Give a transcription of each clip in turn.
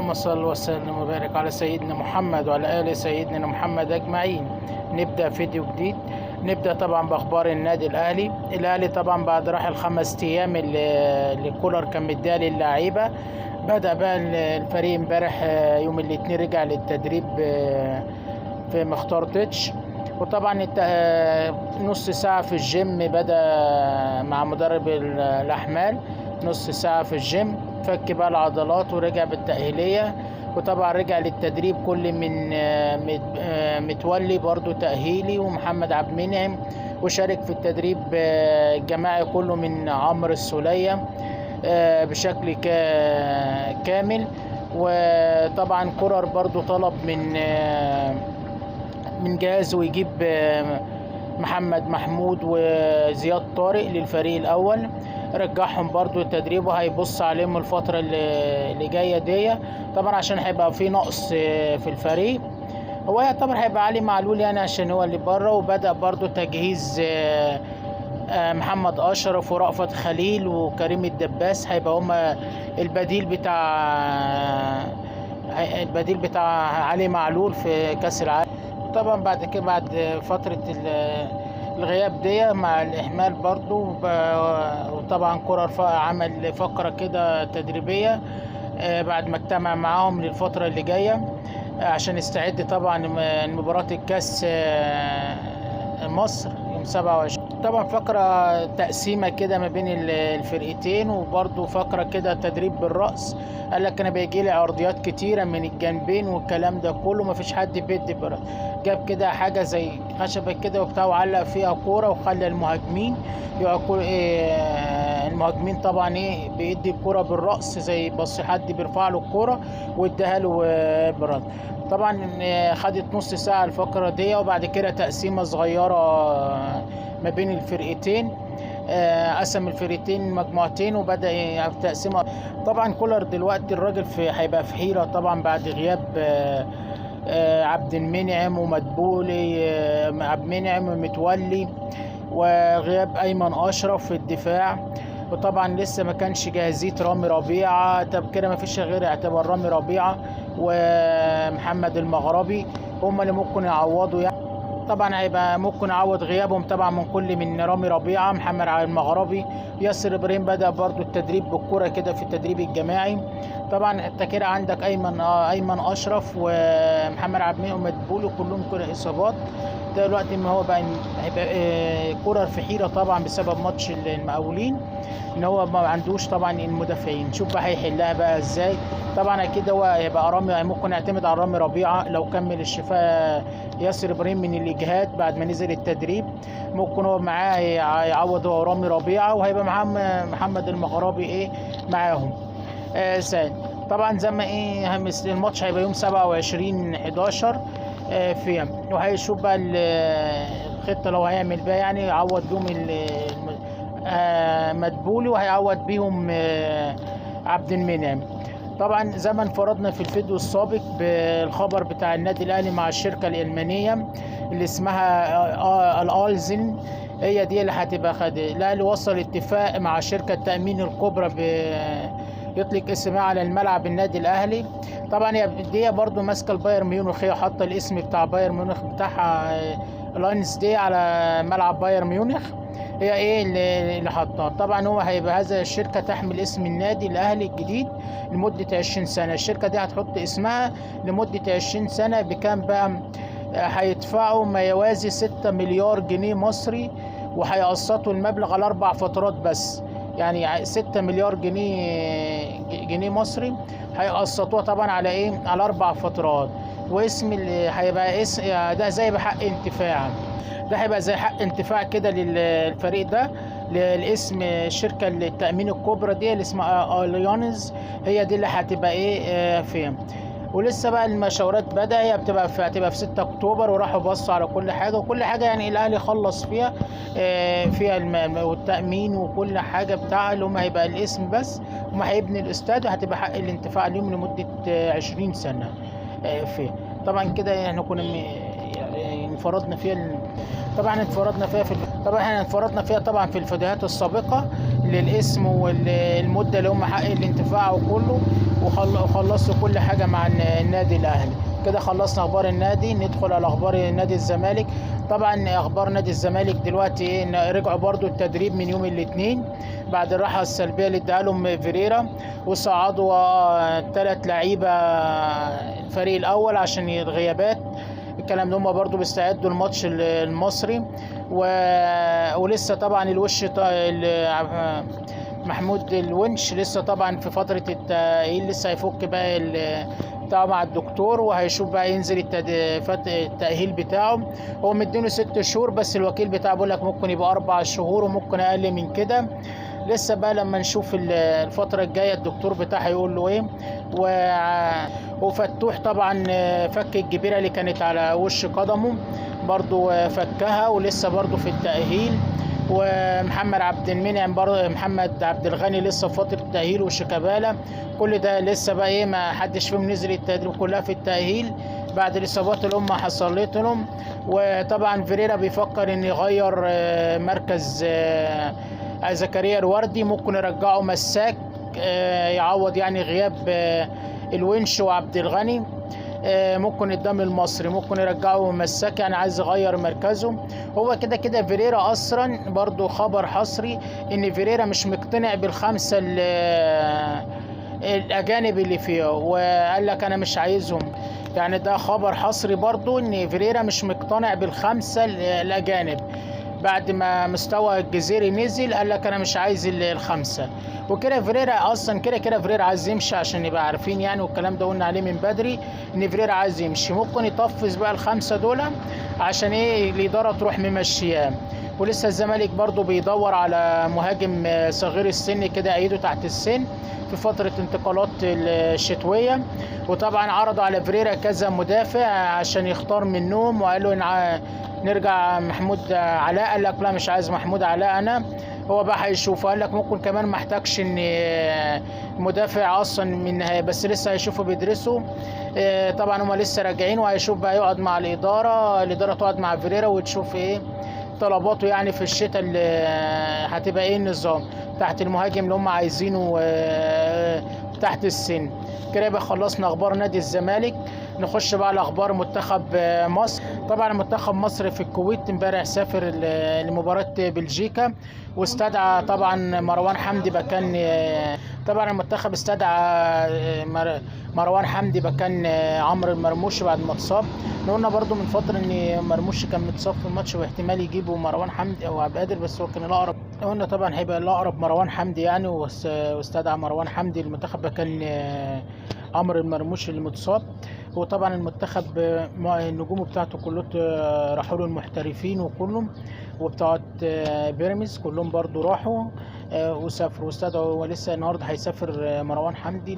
اللهم صل وسلم وبارك على سيدنا محمد وعلى آل سيدنا محمد أجمعين. نبدأ فيديو جديد. نبدأ طبعا بأخبار النادي الأهلي. الأهلي طبعا بعد راح ال5 أيام اللي كولر كان مديها للعيبة، بدأ بقى الفريق امبارح يوم الاثنين رجع للتدريب في مختار تتش. وطبعا نص ساعة في الجيم، بدأ مع مدرب الأحمال نص ساعة في الجيم، فك بقى العضلات ورجع بالتأهيلية. وطبعا رجع للتدريب كل من متولي برضو تأهيلي ومحمد عبد المنعم، وشارك في التدريب الجماعي كله من عمرو السولية بشكل كامل. وطبعا كولر برضو طلب من جهازه يجيب محمد محمود وزياد طارق للفريق الأول، رجعهم برضو التدريب وهيبص عليهم الفترة اللي جاية دي، طبعا عشان هيبقى في نقص في الفريق. هو يعتبر هيبقى علي معلول يعني عشان هو اللي بره. وبدأ برضو تجهيز محمد أشرف ورأفت خليل وكريم الدباس، هيبقى هما البديل بتاع علي معلول في كأس العالم. طبعا بعد كده بعد فترة الغياب دي مع الإهمال برضو، وطبعا كولر عمل فقرة كده تدريبية بعد ما اجتمع معاهم للفترة اللي جاية عشان يستعد طبعا لمباراة الكاس مصر يوم 27. طبعا فقرة تقسيمة كده ما بين الفرقتين، وبرضو فقرة كده تدريب بالرأس. قال لك انا بيجي لي عرضيات كتيرة من الجنبين والكلام ده كله، ما فيش حد بيدي بالرأس. جاب كده حاجة زي خشبة كده وبتاع وعلق فيها كورة وخلى المهاجمين المهاجمين طبعا بيدي الكورة بالرأس، زي بص حد بيرفع له الكورة واداها له بالرأس. طبعا خدت نص ساعة الفقرة دي، وبعد كده تقسيمة صغيرة ما بين الفرقتين، قسم الفرقتين مجموعتين وبدأ تقسيمها. طبعا كولر دلوقتي الراجل هيبقى في حيرة طبعا بعد غياب عبد المنعم ومدبولي، عبد المنعم ومتولي، وغياب أيمن أشرف في الدفاع. وطبعا لسه ما كانش جاهزية رامي ربيعة. طب كده ما فيش غير اعتبار رامي ربيعة ومحمد المغربي هم اللي ممكن يعوضوا يعني. طبعا هيبقى ممكن يعوض غيابهم طبعا من رامي ربيعة، محمد المغربي، ياسر ابراهيم بدأ برضو التدريب بالكرة كده في التدريب الجماعي. طبعا انت كده عندك ايمن اشرف ومحمد عبد المنعم ومدبولي كلهم كده اصابات. دلوقتي ما هو بقى هيبقى كولر في حيرة طبعا بسبب ماتش المقاولين، ان هو ما عندوش طبعا المدافعين. شوف بقى هيحلها بقى ازاي. طبعا اكيد هو هيبقى ممكن يعتمد على رامي ربيعة لو كمل الشفاء ياسر ابراهيم من الاجهاد بعد ما نزل التدريب، ممكن هو معاه يعوض هو رامي ربيعة، وهيبقى معاه محمد المغربي معاهم ثاني. طبعا زي ما الماتش هيبقى يوم 27/11 فيها، وهيشوف بقى الخطة لو هيعمل بقى يعني يعوض بيهم مدبولي، وهيعوض بيهم عبد المنعم. طبعا زي ما انفردنا في الفيديو السابق بالخبر بتاع النادي الاهلي مع الشركة الألمانية اللي اسمها الالزن، هي دي اللي هتبقى الاهلي وصل اتفاق مع شركة التأمين الكبرى يطلق اسمها على الملعب النادي الاهلي. طبعا دي برضو ماسكه البايرن ميونخ، هي حاطه الاسم بتاع بايرن ميونخ بتاعها لاينز دي على ملعب بايرن ميونخ، هي اللي حاطاه. طبعا هو هيبقى هذا الشركه تحمل اسم النادي الاهلي الجديد لمده 20 سنه. الشركه دي هتحط اسمها لمده 20 سنه. بكام بقى؟ هيدفعوا ما يوازي 6 مليار جنيه مصري، وهيقسطوا المبلغ على 4 فترات بس، يعني 6 مليار جنيه مصري هيقسطوها طبعا على على 4 فترات. واسم اللي هيبقى ده زي بحق انتفاع، ده هيبقى زي حق انتفاع كده للفريق ده الاسم الشركة التأمين الكبرى دي اللي اسمها اليانز، هي دي اللي هتبقى فين. ولسه بقى المشاورات بدأ، هي هتبقى في 6 اكتوبر، وراحوا بصوا على كل حاجه، وكل حاجه يعني الاهلي خلص فيها والتامين وكل حاجه بتاعها، اللي هم هيبقى الاسم بس، هم هيبني الاستاد وهتبقى حق الانتفاع ليهم لمده 20 سنه فيه. طبعا كده احنا كنا انفردنا فيها طبعا احنا انفردنا فيها طبعا في الفيديوهات السابقه للاسم والمده اللي هم حق الانتفاع وكله، وخلصوا كل حاجه مع النادي الاهلي. كده خلصنا اخبار النادي، ندخل على اخبار نادي الزمالك. طبعا اخبار نادي الزمالك دلوقتي ايه، رجعوا برضو التدريب من يوم الاثنين بعد الراحه السلبيه اللي اداها لهم فيريرا، وصعدوا 3 لعيبه الفريق الاول عشان الغيابات. الكلام ده هم برضو بيستعدوا الماتش المصري ولسه طبعا محمود الونش لسه طبعا في فتره التأهيل، لسه هيفك بقى بتاعه مع الدكتور، وهيشوف بقى ينزل التأهيل بتاعه. هو مدينه 6 شهور، بس الوكيل بتاعه بيقول لك ممكن يبقى 4 شهور وممكن اقل من كده. لسه بقى لما نشوف الفترة الجاية الدكتور بتاعه هيقول له ايه. وفتوح طبعا فك الجبيرة اللي كانت على وش قدمه، برضو فكها ولسه برضو في التأهيل. ومحمد عبد المنعم برضه، محمد عبد الغني لسه في فتره تاهيل، وشيكابالا كل ده لسه بقى ايه، ما حدش فيهم نزل التدريب، كلها في التاهيل بعد الاصابات اللي هم حصلت لهم. وطبعا فيريرا بيفكر ان يغير مركز زكريا الوردي، ممكن يرجعه مساك يعوض يعني غياب الونش وعبد الغني. ممكن قدام المصري ممكن يرجعه مساك، يعني عايز يغير مركزه. هو كده كده فيريرا اصلا برضو خبر حصري ان فيريرا مش مقتنع بالخمسه الاجانب اللي فيها، وقال لك انا مش عايزهم. يعني ده خبر حصري برضو ان فيريرا مش مقتنع بالخمسه الاجانب. بعد ما مستوى الجزيري نزل قال لك انا مش عايز الخمسه. وكده فيريرا اصلا كده فيريرا عايز يمشي، عشان نبقى عارفين يعني، والكلام ده قلنا عليه من بدري ان فيريرا عايز يمشي. ممكن يطفز بقى الخمسه دول عشان ايه الاداره تروح ممشياه. ولسه الزمالك برضو بيدور على مهاجم صغير السن كده ايده تحت السن في فتره انتقالات الشتويه. وطبعا عرضوا على فيريرا كذا مدافع عشان يختار منهم، وقال له نرجع محمود علاء، قال لك لا مش عايز محمود علاء انا. هو بقى هيشوف، قال لك ممكن كمان ما احتاجش ان مدافع اصلا من، بس لسه هيشوفوا بيدرسوا. طبعا هم لسه راجعين، وهيشوف بقى يقعد مع الاداره تقعد مع فيريرا وتشوف ايه طلباته يعني في الشتاء اللي هتبقى ايه النظام تحت المهاجم اللي هم عايزينه تحت السن. كده يبقى خلصنا اخبار نادي الزمالك. نخش بقى على اخبار منتخب مصر. طبعا منتخب مصر في الكويت امبارح سافر لمباراه بلجيكا، واستدعى طبعا مروان حمدي مكان. طبعا المنتخب استدعى مروان حمدي مكان عمرو المرموش بعد ما اتصاب. قلنا برضو من فتره ان مرموش كان متصاب في الماتش، واحتمال يجيبوا مروان حمدي او عبد القادر، بس هو كان الاقرب. قلنا طبعا هيبقى الاقرب مروان حمدي يعني، واستدعى مروان حمدي المنتخب مكان عمرو المرموش اللي متصاب. وطبعا المنتخب النجوم بتاعته كلهم راحوا له المحترفين وكلهم، وبتاعت بيراميدز كلهم برضو راحوا وسافروا واستدعوا. ولسه النهارده هيسافر مروان حمدي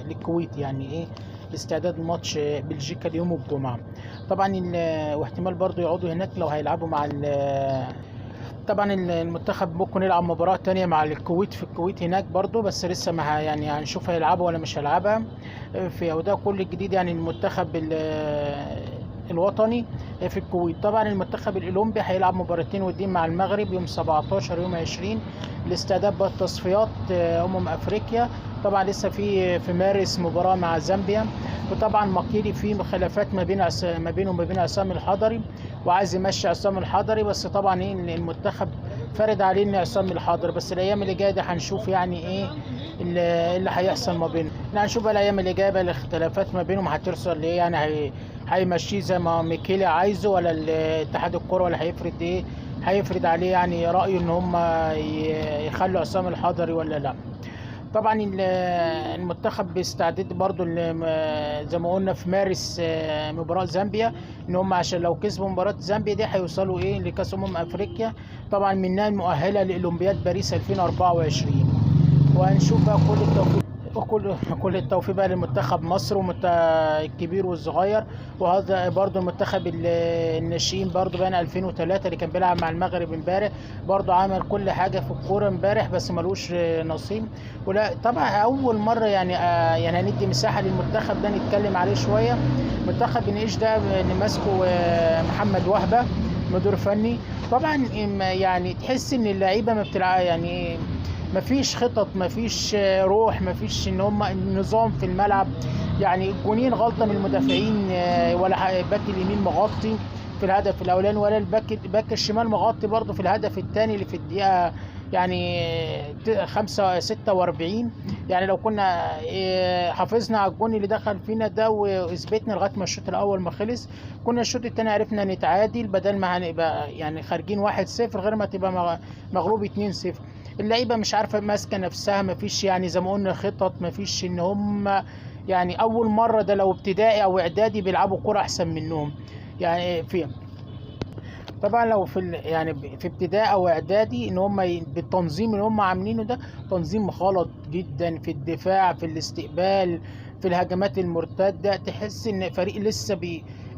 للكويت، يعني ايه استعداد ماتش بلجيكا اليوم الجمعه. طبعا واحتمال برضو يقعدوا هناك لو هيلعبوا مع طبعا المنتخب ممكن يلعب مباراة تانية مع الكويت في الكويت هناك برضو، بس لسه ما يعني هنشوف هيلعبوا ولا مش هيلعبها. وده كل الجديد يعني المنتخب الوطني في الكويت. طبعا المنتخب الاولمبي هيلعب مباراتين ودين مع المغرب يوم 17 يوم 20 لاستعداد بقى التصفيات افريقيا. طبعا لسه في مارس مباراة مع زامبيا. وطبعا مقيلي في خلافات ما بينه وما بين عصام الحضري، وعايز يمشي عصام الحضري، بس طبعا ايه المنتخب فرض عليه ان عصام الحضري. بس الايام اللي جايه دي هنشوف يعني ايه اللي هيحصل ما بينهم. هنشوف الايام اللي جايه بقى الاختلافات ما بينهم هترسل لايه، يعني هيمشيه زي ما ميكيلي عايزه، ولا الاتحاد الكوره ولا هيفرض عليه يعني رايه ان هم يخلوا عصام الحضري ولا لا. طبعا المنتخب بيستعد برضو زي ما قلنا في مارس مباراة زامبيا، ان هم عشان لو كسبوا مباراة زامبيا دي هيوصلوا ايه لكاس افريقيا، طبعا منها المؤهلة لاولمبياد باريس 2024. وهنشوف بقى كل التوفيق بقى لمنتخب مصر الكبير والصغير. وهذا برضو المنتخب الناشئين برضو بين 2003 اللي كان بيلعب مع المغرب امبارح، برضو عمل كل حاجه في الكوره امبارح بس ملوش نصيب. ولا طبعا اول مره يعني هندي مساحه للمنتخب ده نتكلم عليه شويه. منتخب النيش ده اللي ماسكه محمد وهبه مدير فني، طبعا يعني تحس ان اللعيبه ما بتلعب، يعني ما فيش خطط، ما فيش روح، ما فيش ان هم نظام في الملعب. يعني الجونين غلطه من المدافعين، ولا باك اليمين مغطي في الهدف الاولاني، ولا باك الشمال مغطي برضه في الهدف الثاني اللي في الدقيقه يعني 46. يعني لو كنا حافظنا على الجون اللي دخل فينا ده واثبتنا لغايه ما الشوط الاول ما خلص، كنا الشوط الثاني عرفنا نتعادل، بدل ما هنبقى يعني خارجين 1-0 غير ما تبقى مغلوب 2-0. اللعيبه مش عارفه ماسكه نفسها، ما فيش يعني زي ما قلنا خطط، ما فيش ان هم يعني اول مره ده لو ابتدائي او اعدادي بيلعبوا كوره احسن منهم. يعني طبعا لو يعني في ابتدائي او اعدادي ان هم بالتنظيم اللي هم عاملينه ده تنظيم غلط جدا في الدفاع، في الاستقبال، في الهجمات المرتده. تحس ان فريق لسه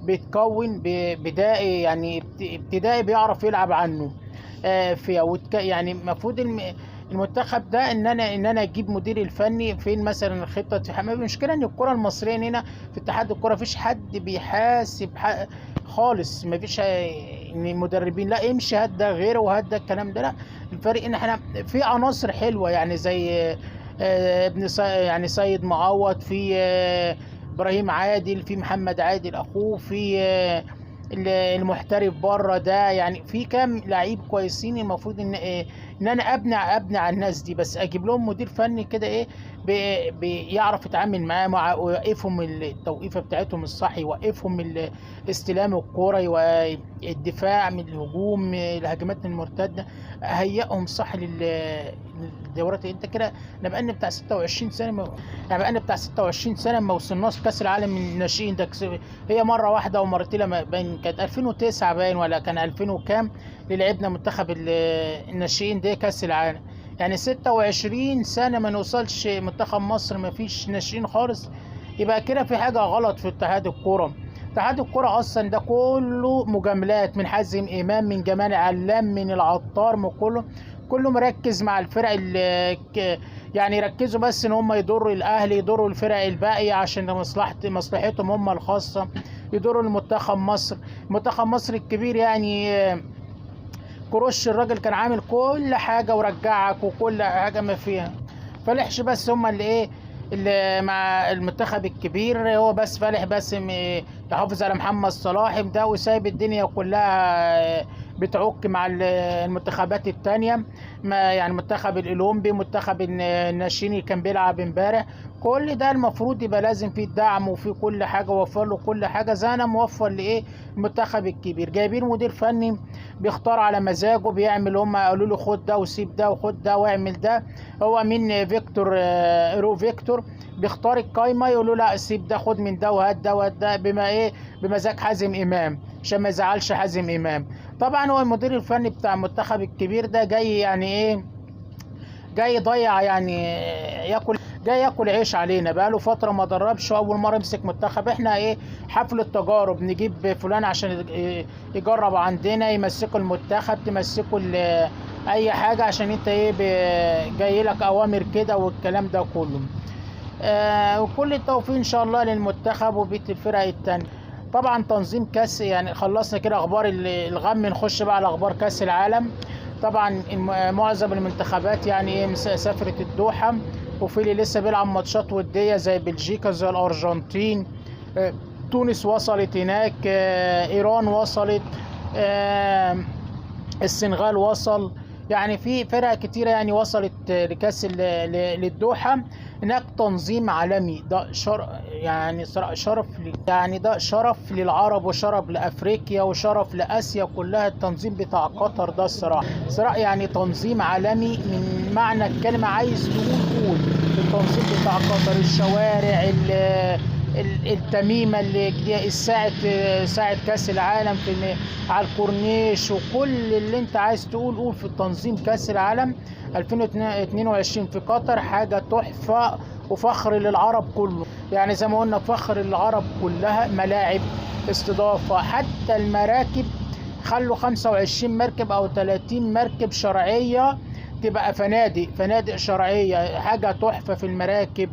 بيتكون بدائي، يعني ابتدائي بيعرف يلعب عنه. فيها يعني المفروض المنتخب ده ان انا اجيب مدير الفني فين مثلا الخطه. المشكله ان الكره المصريه هنا في اتحاد الكره مفيش حد بيحاسب خالص، مفيش ان المدربين لا امشي هات ده غيره وهات ده الكلام ده، لا. الفريق ان احنا في عناصر حلوه يعني زي يعني سيد معوض، في ابراهيم عادل، في محمد عادل اخوه، في المحترف بره ده. يعني في كام لعيب كويسين، المفروض ان انا ابني على الناس دي، بس اجيب لهم مدير فني كده ايه بيعرف يتعامل معاه، ويوقفهم التوقيفه بتاعتهم الصح، يوقفهم استلام الكوره، الدفاع من الهجوم، الهجمات المرتده، هيئهم صح للدورات. انت كده انا بقالنا بتاع 26 سنه ما وصلناش كاس العالم من الناشئين ده. هي مره واحده او مرتين، باين كانت 2009 باين ولا كان 2000 وكام اللي لعبنا منتخب الناشئين ده كاس العالم. يعني 26 سنه ما نوصلش منتخب مصر ما فيش ناشئين خالص. يبقى كده في حاجه غلط في اتحاد الكوره. اتحاد الكوره اصلا ده كله مجاملات من حازم امام، من جمال علام، من العطار، من كله مركز مع الفرق يعني يركزوا بس ان هم يضروا الاهلي، يضروا الفرق الباقيه عشان مصلحتهم هم الخاصه، يضروا المنتخب مصر. منتخب مصر الكبير يعني كروش الراجل كان عامل كل حاجه ورجعك وكل حاجه ما فيها. فلحش بس هم اللي مع المنتخب الكبير، هو بس فالح بس يحافظ على محمد صلاح ده، وسايب الدنيا كلها بتعك مع المنتخبات التانية. ما يعني المنتخب الأولمبي، منتخب الناشئين اللي كان بيلعب امبارح، كل ده المفروض يبقى لازم فيه دعم وفيه كل حاجة، وفر له كل حاجة زي أنا موفر لإيه المنتخب الكبير. جايبين مدير فني بيختار على مزاجه، بيعمل هم قالوا له خد ده وسيب ده وخد ده واعمل ده. هو مين فيكتور ايرو فيكتور بيختار القايمه، يقولوا لا سيب ده خد من ده وهات ده وهات ده بمزاج حازم امام عشان ما يزعلش حازم امام. طبعا هو المدير الفني بتاع المنتخب الكبير ده جاي يعني ايه، جاي يضيع يعني جاي ياكل عيش علينا. بقاله فتره ما دربش، اول مره يمسك منتخب. احنا ايه حفله تجارب، نجيب فلان عشان يجرب عندنا، يمسكوا المنتخب، تمسكوا اي حاجه عشان انت ايه جاي لك اوامر كده والكلام ده كله. وكل التوفيق ان شاء الله للمنتخب وبيت الفرق التانية. طبعا تنظيم كاس، يعني خلصنا كده اخبار الغم، نخش بقى على اخبار كاس العالم. طبعا معظم المنتخبات يعني سافرت الدوحه، وفي اللي لسه بيلعب ماتشات وديه زي بلجيكا، زي الارجنتين، تونس وصلت هناك، ايران وصلت، السنغال وصل. يعني في فرق كتيرة يعني وصلت لكاس للدوحة. هناك تنظيم عالمي، ده يعني شرف يعني ده شرف للعرب وشرف لأفريقيا وشرف لآسيا كلها. التنظيم بتاع قطر ده صراحة يعني تنظيم عالمي من معنى الكلمة. عايز تقول التنظيم بتاع قطر، الشوارع، التميمه اللي ساعه كاس العالم على الكورنيش، وكل اللي انت عايز قول في تنظيم كاس العالم 2022 في قطر. حاجه تحفه وفخر للعرب كله. يعني زي ما قلنا فخر للعرب كلها. ملاعب، استضافه، حتى المراكب خلوا 25 مركب او 30 مركب شرعيه تبقى فنادق شرعية. حاجة تحفة في المراكب،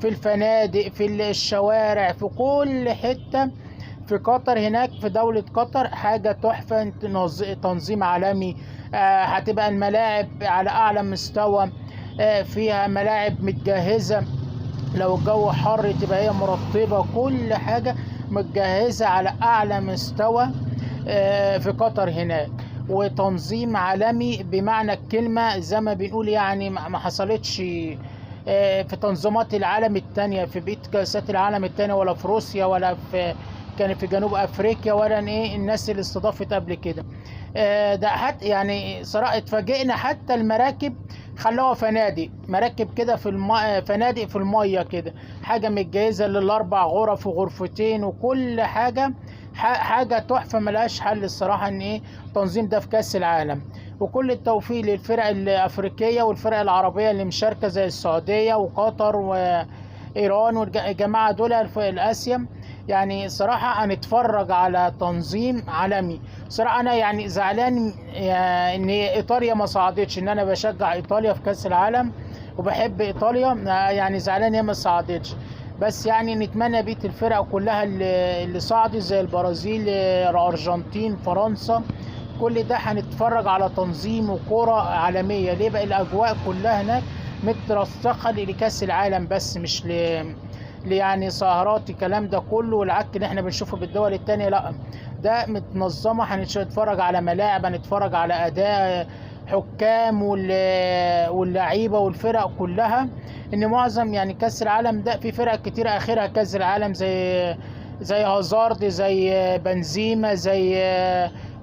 في الفنادق، في الشوارع، في كل حتة في قطر هناك في دولة قطر حاجة تحفة، تنظيم عالمي. هتبقى الملاعب على أعلى مستوى، فيها ملاعب متجهزة، لو الجو حر تبقى هي مرطبة، كل حاجة متجهزة على أعلى مستوى في قطر هناك. وتنظيم عالمي بمعنى الكلمة، زي ما بنقول يعني ما حصلتش في تنظيمات العالم التانية، في بقية كأسات العالم التانية، ولا في روسيا، ولا كان في جنوب أفريقيا، ولا إيه الناس اللي استضافت قبل كده. ده حتى يعني صراحة اتفاجئنا، حتى المراكب خلوها فنادق، مراكب كده في فنادق في المية كده، حاجة متجهزة للأربع غرف وغرفتين وكل حاجة. حاجة تحفة ملهاش حل الصراحة، إن إيه التنظيم ده في كأس العالم. وكل التوفيق للفرق الأفريقية والفرق العربية اللي مشاركة زي السعودية وقطر وإيران والجماعة دول الآسيا. يعني صراحة هنتفرج على تنظيم عالمي. صراحة أنا يعني زعلان إن إيطاليا ما صعدتش، إن أنا بشجع إيطاليا في كأس العالم وبحب إيطاليا، يعني زعلان هي ما صعدتش. بس يعني نتمنى بقية الفرق كلها اللي صعدت زي البرازيل، الأرجنتين، فرنسا، كل ده هنتفرج على تنظيم وكرة عالمية. ليه بقى؟ الأجواء كلها هناك مترسخة لكأس العالم، بس مش يعني سهرات الكلام ده كله والعك اللي احنا بنشوفه بالدول التانية، لا ده متنظمة. هنتفرج على ملاعب، هنتفرج على أداء حكام واللعيبة والفرق كلها. ان معظم يعني كأس العالم ده في فرق كتير اخرها كأس العالم، زي هازارد، زي بنزيما، زي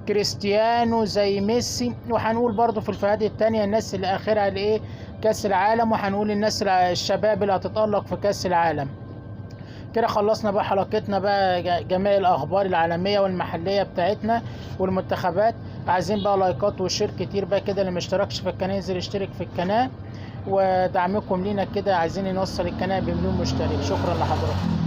كريستيانو، زي ميسي. وهنقول برضو في الفئات التانية الناس اللي اخرها لايه كأس العالم، وهنقول الناس الشباب اللي هتتألق في كأس العالم. كده خلصنا بقى حلقتنا بقى جميع الأخبار العالمية والمحلية بتاعتنا والمنتخبات. عايزين بقى لايكات وشير كتير بقى كده، اللي مشتركش في القناة ينزل يشترك في القناة، ودعمكم لينا كده عايزين نوصل القناة ب1,000,000 مشترك. شكرا لحضراتكم.